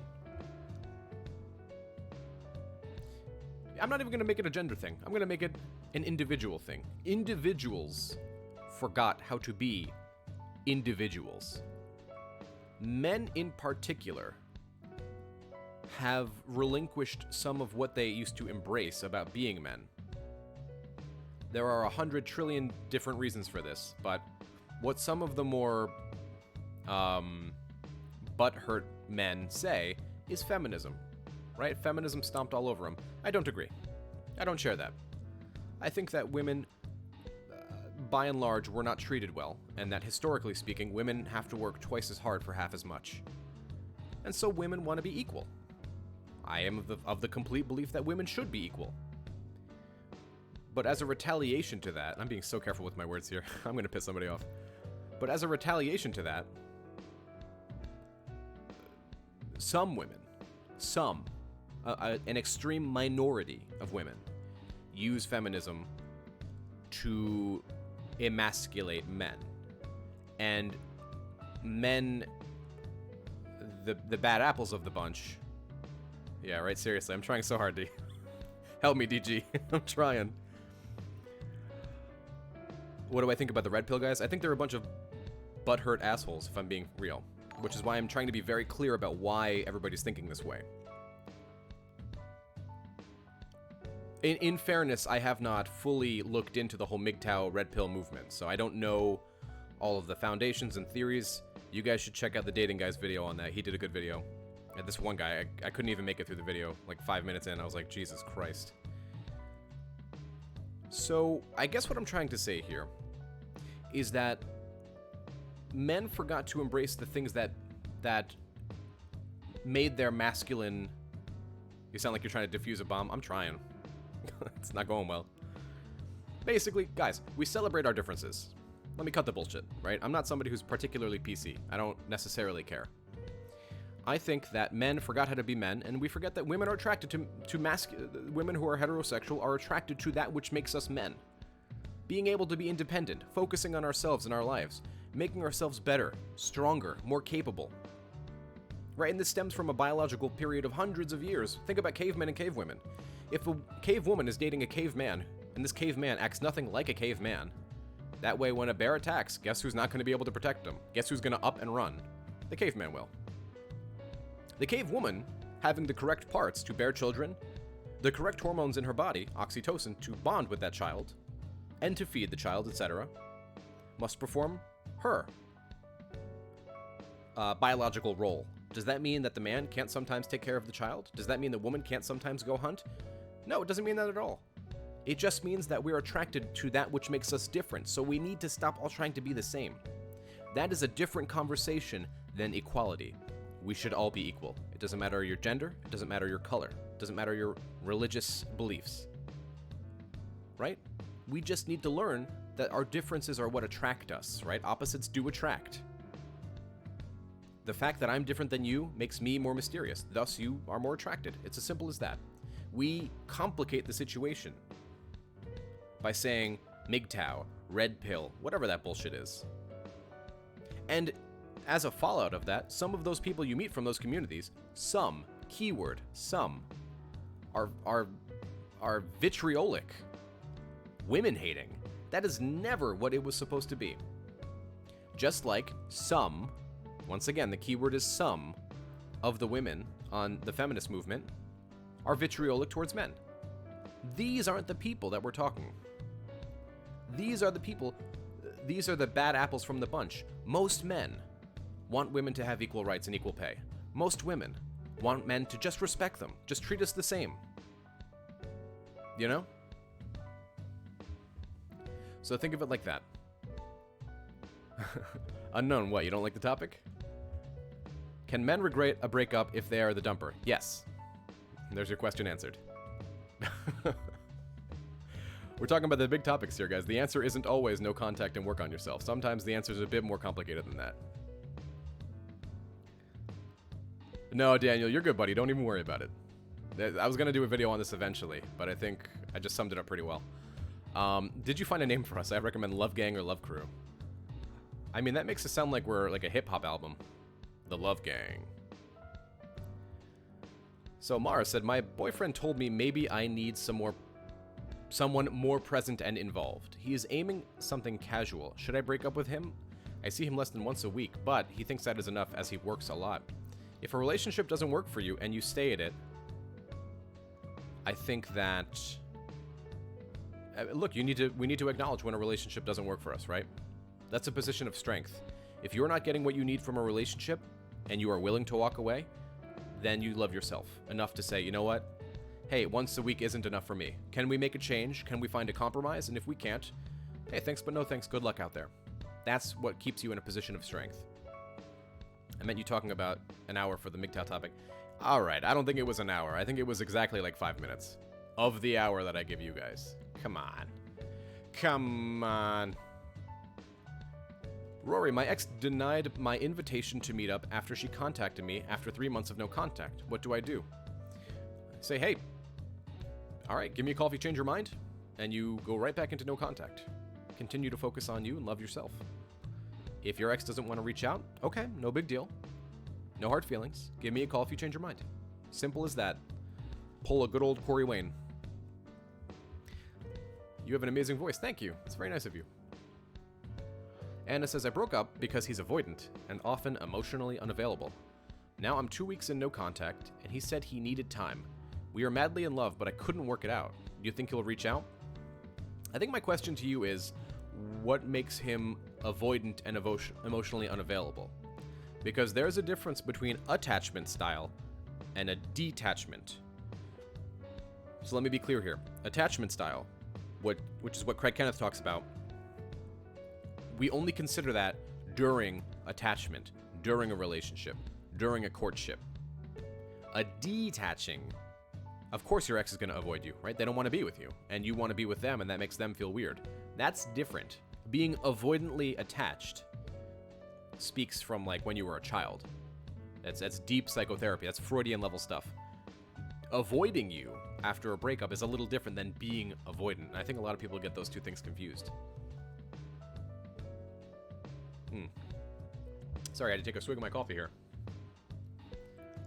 I'm not even going to make it a gender thing. I'm going to make it an individual thing. Individuals forgot how to be individuals. Men in particular have relinquished some of what they used to embrace about being men. There are 100 trillion different reasons for this, but what some of the more butthurt men say is feminism, right? Feminism stomped all over them. I don't agree. I don't share that. I think that women, by and large, were not treated well, and that historically speaking, women have to work twice as hard for half as much. And so women want to be equal. I am of the complete belief that women should be equal. But as a retaliation to that, I'm being so careful with my words here, I'm going to piss somebody off. But as a retaliation to that, some women, an extreme minority of women, use feminism to emasculate men. And men, the bad apples of the bunch, yeah, right, seriously, I'm trying so hard to help me, DG. I'm trying. What do I think about the red pill guys? I think they're a bunch of butthurt assholes, if I'm being real. Which is why I'm trying to be very clear about why everybody's thinking this way. In fairness, I have not fully looked into the whole MGTOW red pill movement, so I don't know all of the foundations and theories. You guys should check out the Dating Guy's video on that. He did a good video. And this one guy, I couldn't even make it through the video. Like 5 minutes in, I was like, Jesus Christ. So, I guess what I'm trying to say here is that men forgot to embrace the things that made their masculine... You sound like you're trying to defuse a bomb. I'm trying. It's not going well. Basically, guys, we celebrate our differences. Let me cut the bullshit, right? I'm not somebody who's particularly PC. I don't necessarily care. I think that men forgot how to be men, and we forget that women are attracted to women who are heterosexual are attracted to that which makes us men. Being able to be independent, focusing on ourselves and our lives, making ourselves better, stronger, more capable. Right, and this stems from a biological period of hundreds of years. Think about cavemen and cavewomen. If a cave woman is dating a caveman, and this caveman acts nothing like a caveman, that way when a bear attacks, guess who's not going to be able to protect them? Guess who's going to up and run? The caveman will. The cave woman, having the correct parts to bear children, the correct hormones in her body, oxytocin, to bond with that child, and to feed the child, etc., must perform her biological role. Does that mean that the man can't sometimes take care of the child? Does that mean the woman can't sometimes go hunt? No, it doesn't mean that at all. It just means that we're attracted to that which makes us different, so we need to stop all trying to be the same. That is a different conversation than equality. We should all be equal. It doesn't matter your gender, it doesn't matter your color, it doesn't matter your religious beliefs. Right? We just need to learn that our differences are what attract us, right? Opposites do attract. The fact that I'm different than you makes me more mysterious, thus you are more attracted. It's as simple as that. We complicate the situation by saying MGTOW, red pill, whatever that bullshit is. And as a fallout of that, some of those people you meet from those communities, some, keyword, some, are vitriolic, women-hating. That is never what it was supposed to be. Just like some, once again, the keyword is some, of the women on the feminist movement are vitriolic towards men. These aren't the people that we're talking. These are the people, these are the bad apples from the bunch. Most men want women to have equal rights and equal pay. Most women want men to just respect them, just treat us the same. You know? So think of it like that. Unknown, what, you don't like the topic? Can men regret a breakup if they are the dumper? Yes. There's your question answered. We're talking about the big topics here, guys. The answer isn't always no contact and work on yourself. Sometimes the answer is a bit more complicated than that. No, Daniel, you're good, buddy. Don't even worry about it. I was going to do a video on this eventually, but I think I just summed it up pretty well. Did you find a name for us? I recommend Love Gang or Love Crew. I mean, that makes it sound like we're like a hip-hop album. The Love Gang. So Mara said, my boyfriend told me maybe I need someone more present and involved. He is aiming something casual. Should I break up with him? I see him less than once a week, but he thinks that is enough as he works a lot. If a relationship doesn't work for you and you stay at it, I think that... Look, we need to acknowledge when a relationship doesn't work for us, right? That's a position of strength. If you're not getting what you need from a relationship and you are willing to walk away, then you love yourself enough to say, you know what? Hey, once a week isn't enough for me. Can we make a change? Can we find a compromise? And if we can't, hey, thanks but no thanks. Good luck out there. That's what keeps you in a position of strength. I meant you talking about an hour for the MGTOW topic. All right, I don't think it was an hour. I think it was exactly like 5 minutes of the hour that I give you guys. Come on. Come on. Rory, my ex denied my invitation to meet up after she contacted me after 3 months of no contact. What do I do? Say, hey, all right, give me a call if you change your mind, and you go right back into no contact. Continue to focus on you and love yourself. If your ex doesn't want to reach out, okay, no big deal. No hard feelings. Give me a call if you change your mind. Simple as that. Pull a good old Corey Wayne. You have an amazing voice. Thank you. It's very nice of you. Anna says, I broke up because he's avoidant and often emotionally unavailable. Now I'm 2 weeks in no contact, and he said he needed time. We are madly in love, but I couldn't work it out. Do you think he'll reach out? I think my question to you is, what makes him avoidant and emotionally unavailable? Because there's a difference between attachment style and a detachment. So let me be clear here. Attachment style, which is what Craig Kenneth talks about, we only consider that during attachment, during a relationship, during a courtship. A detaching, of course your ex is going to avoid you, right? They don't want to be with you, and you want to be with them, and that makes them feel weird. That's different. Being avoidantly attached speaks from like when you were a child. That's deep psychotherapy. That's Freudian level stuff. Avoiding you after a breakup is a little different than being avoidant. And I think a lot of people get those two things confused. Sorry, I had to take a swig of my coffee here.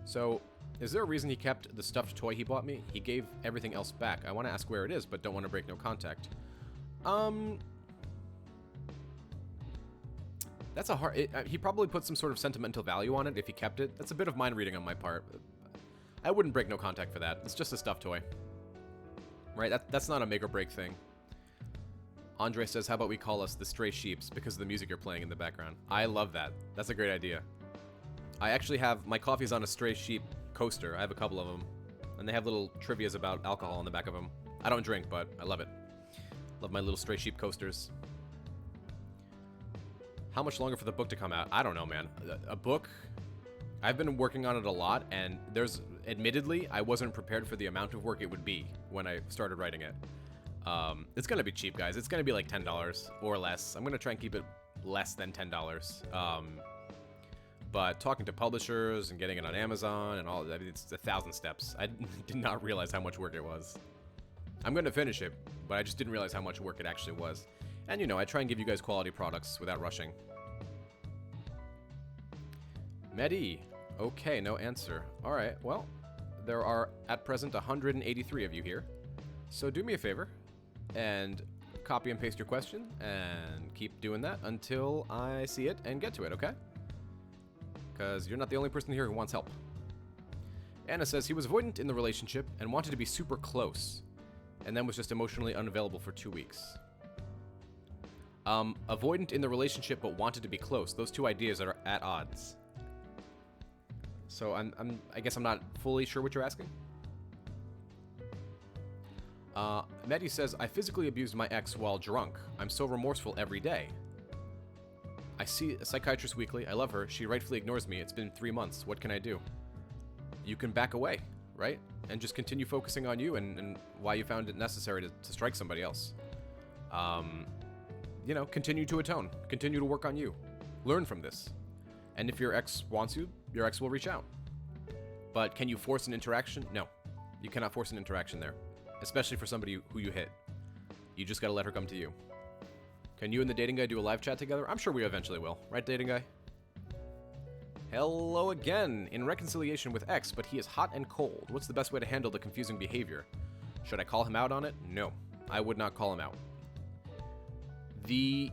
So, is there a reason he kept the stuffed toy he bought me? He gave everything else back. I want to ask where it is, but don't want to break no contact. That's a hard... he probably put some sort of sentimental value on it if he kept it. That's a bit of mind reading on my part. I wouldn't break no contact for that. It's just a stuffed toy. Right? That's not a make or break thing. Andre says, how about we call us the Stray Sheeps because of the music you're playing in the background? I love that. That's a great idea. I actually have... My coffee's on a Stray Sheep coaster. I have a couple of them. And they have little trivias about alcohol on the back of them. I don't drink, but I love it. Love my little Stray Sheep coasters. How much longer for the book to come out? I don't know, man. A book? I've been working on it a lot, and there's... Admittedly, I wasn't prepared for the amount of work it would be when I started writing it. It's gonna be cheap, guys. It's gonna be like $10 or less. I'm gonna try and keep it less than $10. But talking to publishers and getting it on Amazon and all that, it's 1,000 steps. I did not realize how much work it was. I'm gonna finish it, but I just didn't realize how much work it actually was. And you know, I try and give you guys quality products without rushing. Medi. Okay, no answer. Alright, well, there are at present 183 of you here. So do me a favor and copy and paste your question and keep doing that until I see it and get to it, okay? Because you're not the only person here who wants help. Anna says he was avoidant in the relationship and wanted to be super close. and then was just emotionally unavailable for 2 weeks. Avoidant in the relationship but wanted to be close. Those two ideas are at odds. So I guess I'm not fully sure what you're asking. Mehdi says, I physically abused my ex while drunk. I'm so remorseful every day. I see a psychiatrist weekly. I love her. She rightfully ignores me. It's been 3 months. What can I do? You can back away, right? And just continue focusing on you and why you found it necessary to strike somebody else. You know, continue to atone. Continue to work on you. Learn from this. And if your ex wants you, your ex will reach out. But can you force an interaction? No. You cannot force an interaction there. Especially for somebody who you hit. You just gotta let her come to you. Can you and the dating guy do a live chat together? I'm sure we eventually will. Right, dating guy? Hello again. In reconciliation with ex, but he is hot and cold. What's the best way to handle the confusing behavior? Should I call him out on it? No. I would not call him out. The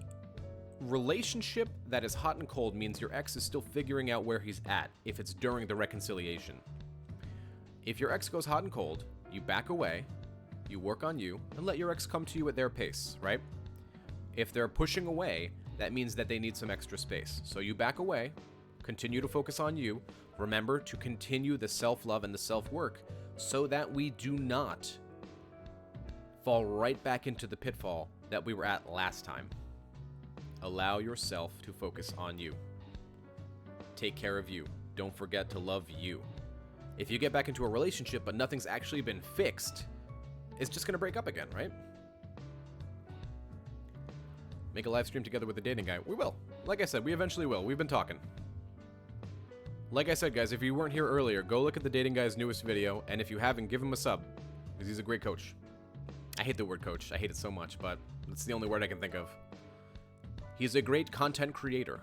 relationship that is hot and cold means your ex is still figuring out where he's at if it's during the reconciliation. If your ex goes hot and cold, you back away, you work on you, and let your ex come to you at their pace, right? If they're pushing away, that means that they need some extra space. So you back away, continue to focus on you, remember to continue the self-love and the self-work so that we do not fall right back into the pitfall that we were at last time. Allow yourself to focus on you. Take care of you. Don't forget to love you. If you get back into a relationship but nothing's actually been fixed, it's just gonna break up again, right? Make a live stream together with the dating guy. We will. Like I said, we eventually will. We've been talking. Like I said, guys, if you weren't here earlier, go look at the dating guy's newest video, and if you haven't, give him a sub, because he's a great coach. I hate the word coach. I hate it so much, but it's the only word I can think of. He's a great content creator.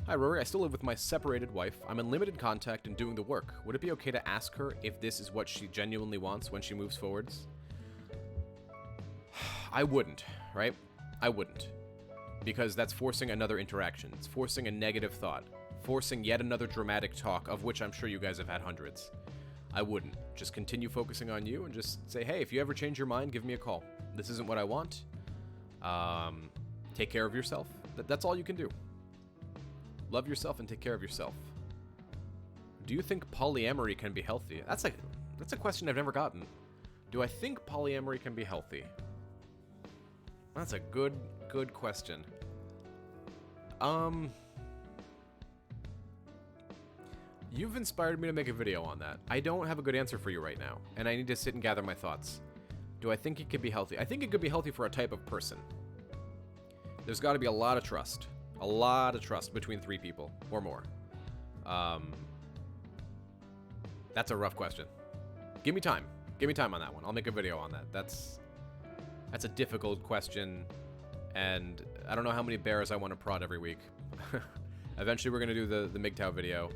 Hi, Rory. I still live with my separated wife. I'm in limited contact and doing the work. Would it be okay to ask her if this is what she genuinely wants when she moves forwards? I wouldn't, right? I wouldn't. Because that's forcing another interaction. It's forcing a negative thought. Forcing yet another dramatic talk, of which I'm sure you guys have had hundreds. I wouldn't. Just continue focusing on you and just say, hey, if you ever change your mind, give me a call. This isn't what I want. Take care of yourself. That's all you can do. Love yourself and take care of yourself. Do you think polyamory can be healthy? That's a question I've never gotten. Do I think polyamory can be healthy? That's a good question. You've inspired me to make a video on that. I don't have a good answer for you right now, and I need to sit and gather my thoughts. Do I think it could be healthy? I think it could be healthy for a type of person. There's got to be a lot of trust. A lot of trust between 3 people or more. That's a rough question. Give me time. Give me time on that one. I'll make a video on that. That's a difficult question, and I don't know how many bears I want to prod every week. Eventually, we're going to do the MGTOW video.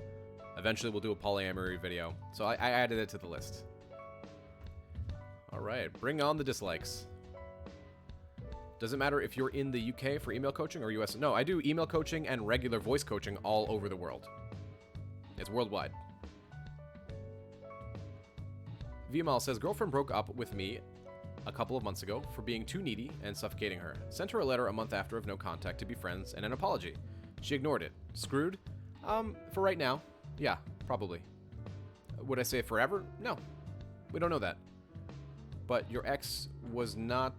Eventually, we'll do a polyamory video. So I added it to the list. All right, bring on the dislikes. Doesn't matter if you're in the UK for email coaching or US. No, I do email coaching and regular voice coaching all over the world. It's worldwide. VML says, girlfriend broke up with me a couple of months ago for being too needy and suffocating her. Sent her a letter a month after of no contact to be friends and an apology. She ignored it. Screwed? For right now, yeah, probably. Would I say forever? No. We don't know that. But your ex was not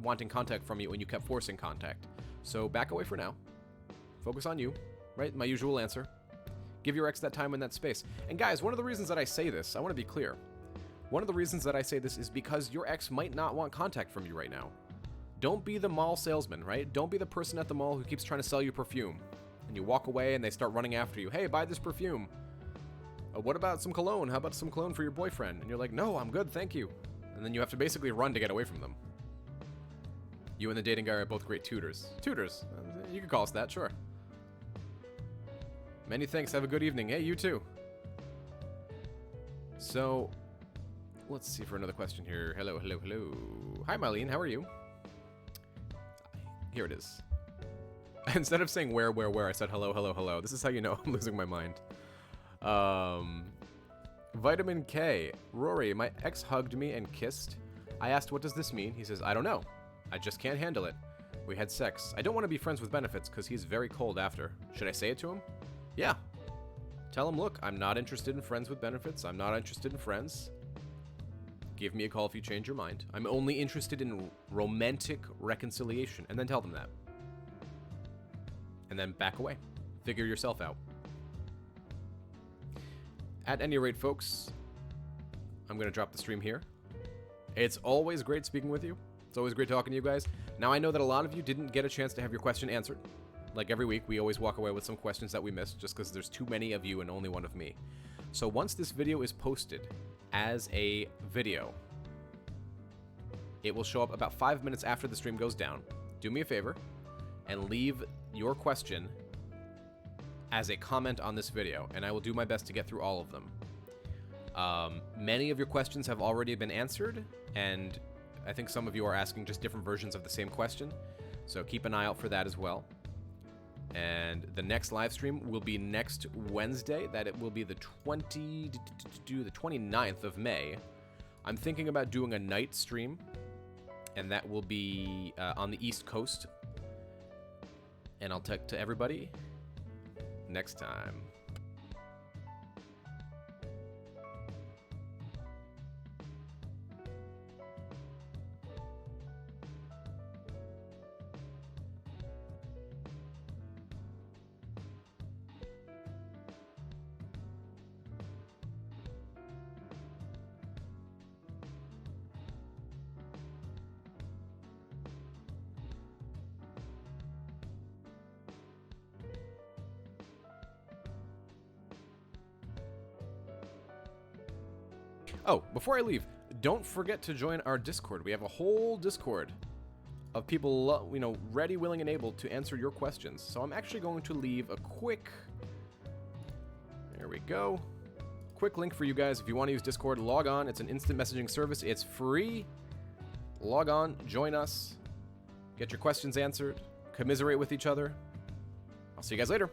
wanting contact from you and you kept forcing contact. So back away for now. Focus on you, right? My usual answer. Give your ex that time and that space. And guys, one of the reasons that I say this, I want to be clear. One of the reasons that I say this is because your ex might not want contact from you right now. Don't be the mall salesman, right? Don't be the person at the mall who keeps trying to sell you perfume. And you walk away and they start running after you. Hey, buy this perfume. What about some cologne? How about some cologne for your boyfriend? And you're like, no, I'm good, thank you. And then you have to basically run to get away from them. You and the dating guy are both great tutors. Tutors. You could call us that, sure. Many thanks. Have a good evening. Hey, you too. So, let's see for another question here. Hello, hello, hello. Hi, Marlene. How are you? Here it is. Instead of saying where, I said hello, hello, hello. This is how you know I'm losing my mind. Vitamin K. Rory, my ex hugged me and kissed. I asked, what does this mean? He says, I don't know. I just can't handle it. We had sex. I don't want to be friends with benefits because he's very cold after. Should I say it to him? Yeah. Tell him, look, I'm not interested in friends with benefits. I'm not interested in friends. Give me a call if you change your mind. I'm only interested in romantic reconciliation. And then tell them that. And then back away. Figure yourself out. At any rate, folks, I'm going to drop the stream here. It's always great speaking with you. It's always great talking to you guys. Now, I know that a lot of you didn't get a chance to have your question answered. Like every week, we always walk away with some questions that we missed just because there's too many of you and only one of me. So once this video is posted as a video, it will show up about 5 minutes after the stream goes down. Do me a favor and leave your question as a comment on this video, and I will do my best to get through all of them. Many of your questions have already been answered, and I think some of you are asking just different versions of the same question, so keep an eye out for that as well. And the next live stream will be next Wednesday. That it will be the 29th of May. I'm thinking about doing a night stream, and that will be on the East Coast. And I'll talk to everybody next time. Oh, before I leave, don't forget to join our Discord. We have a whole Discord of people, ready, willing, and able to answer your questions. So I'm actually going to leave a quick, there we go, quick link for you guys. If you want to use Discord, log on. It's an instant messaging service. It's free. Log on, join us, get your questions answered, commiserate with each other. I'll see you guys later.